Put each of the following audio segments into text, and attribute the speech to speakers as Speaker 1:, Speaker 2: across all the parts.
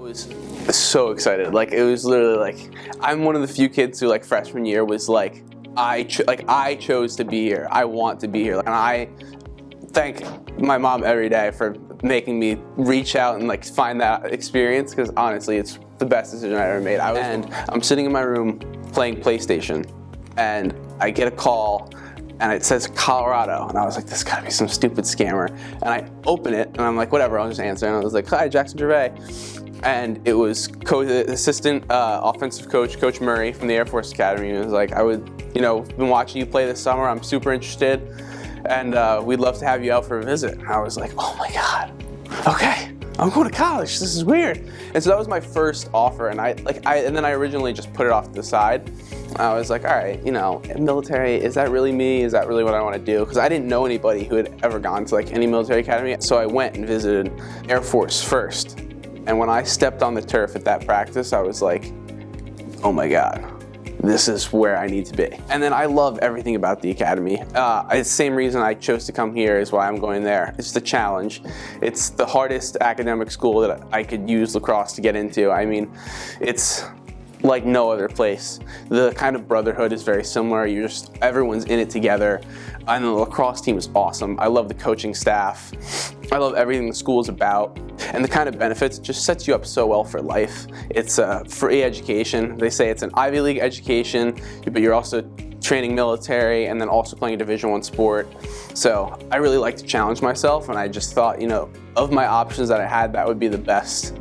Speaker 1: was so excited. Like, it was literally like, I'm one of the few kids who, like, freshman year was like, I chose to be here. I want to be here. And I thank my mom every day for making me reach out and like find that experience, because honestly, it's the best decision I ever made. I'm sitting in my room playing PlayStation, and I get a call, and it says Colorado, and I was like, this gotta be some stupid scammer. And I open it, and I'm like, whatever, I'll just answer. And I was like, hi, Jackson Gervais. And it was assistant offensive coach, Coach Murray from the Air Force Academy. He was like, been watching you play this summer. I'm super interested, and we'd love to have you out for a visit. And I was like, oh my God, okay, I'm going to college. This is weird. And so that was my first offer, and then I originally just put it off to the side. I was like, all right, military, is that really me? Is that really what I want to do? Because I didn't know anybody who had ever gone to like any military academy. So I went and visited Air Force first. And when I stepped on the turf at that practice, I was like, oh my God, this is where I need to be. And then I love everything about the academy. The same reason I chose to come here is why I'm going there. It's the challenge. It's the hardest academic school that I could use lacrosse to get into. I mean, it's like no other place. The kind of brotherhood is very similar. Everyone's in it together. And the lacrosse team is awesome. I love the coaching staff. I love everything the school is about. And the kind of benefits, it just sets you up so well for life. It's a free education. They say it's an Ivy League education, but you're also training military and then also playing a Division I sport. So I really like to challenge myself, and I just thought, of my options that I had, that would be the best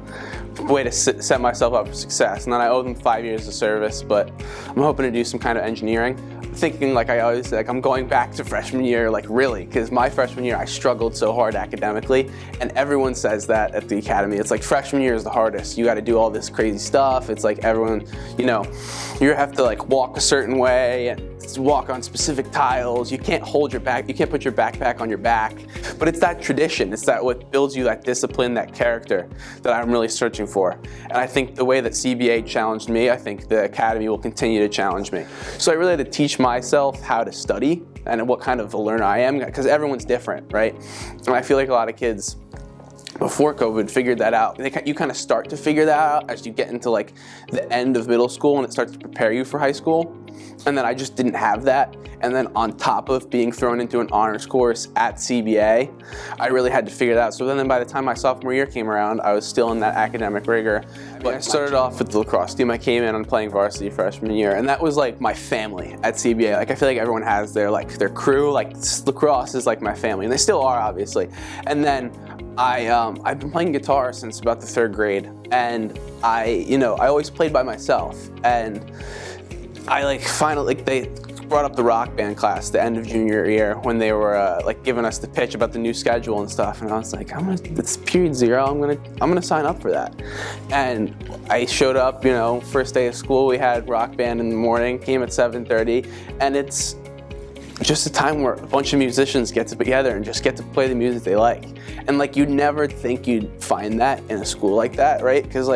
Speaker 1: way to set myself up for success. And then I owe them 5 years of service, but I'm hoping to do some kind of engineering. Thinking I'm going back to freshman year, really, because my freshman year I struggled so hard academically, and everyone says that at the academy. It's like freshman year is the hardest. You got to do all this crazy stuff. It's like everyone, you have to walk a certain way and walk on specific tiles. You can't hold your back. You can't put your backpack on your back. But it's that tradition. It's that what builds you that discipline, that character that I'm really searching for. And I think the way that CBA challenged me, I think the academy will continue to challenge me. So I really had to teach myself how to study and what kind of a learner I am, because everyone's different, right? And I feel like a lot of kids before COVID figured that out. You kind of start to figure that out as you get into the end of middle school, and it starts to prepare you for high school. And then I just didn't have that. And then on top of being thrown into an honors course at CBA, I really had to figure that out. So then by the time my sophomore year came around, I was still in that academic rigor. But I started off with the lacrosse team. I came in on playing varsity freshman year, and that was my family at CBA. I feel like everyone has their crew. Lacrosse is my family, and they still are, obviously. And then I've been playing guitar since about the 3rd grade, and I always played by myself. And I finally, they brought up the rock band class the end of junior year when they were giving us the pitch about the new schedule and stuff, and I was like, it's period 0. I'm gonna sign up for that. And I showed up, first day of school, we had rock band in the morning, came at 7:30, and it's just a time where a bunch of musicians get together and just get to play the music they like. And you'd never think you'd find that in a school like that, right? Because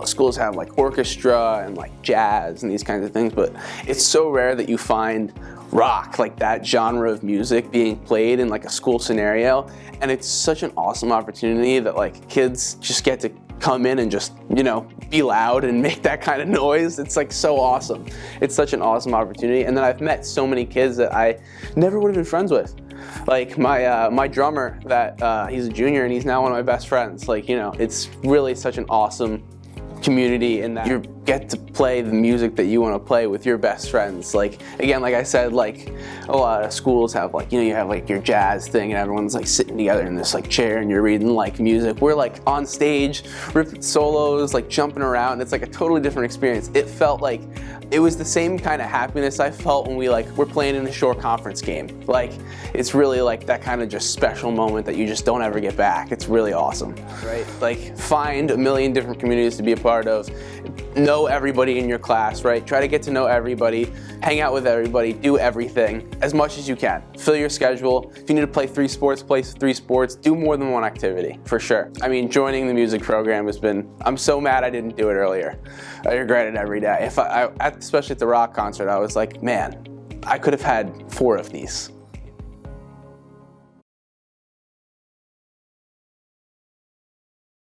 Speaker 1: schools have orchestra and jazz and these kinds of things, but it's so rare that you find rock, that genre of music being played in a school scenario. And it's such an awesome opportunity that kids just get to come in and just, be loud and make that kind of noise. It's so awesome. It's such an awesome opportunity. And then I've met so many kids that I never would have been friends with. My drummer, he's a junior and he's now one of my best friends. It's really such an awesome community in that you get to play the music that you want to play with your best friends. Again, like I said, a lot of schools have you have your jazz thing and everyone's sitting together in this chair and you're reading music. We're on stage, ripping solos, jumping around. It's a totally different experience. It felt it was the same kind of happiness I felt when we we're playing in a shore conference game. It's really that kind of just special moment that you just don't ever get back. It's really awesome, right? Find a million different communities to be a part of. Know everybody in your class, right? Try to get to know everybody, hang out with everybody, do everything as much as you can. Fill your schedule. If you need to play 3 sports, play 3 sports. Do more than one activity, for sure. I mean, joining the music program has been, I'm so mad I didn't do it earlier. I regret it every day. Especially at the rock concert, I was like, man, I could have had 4 of these.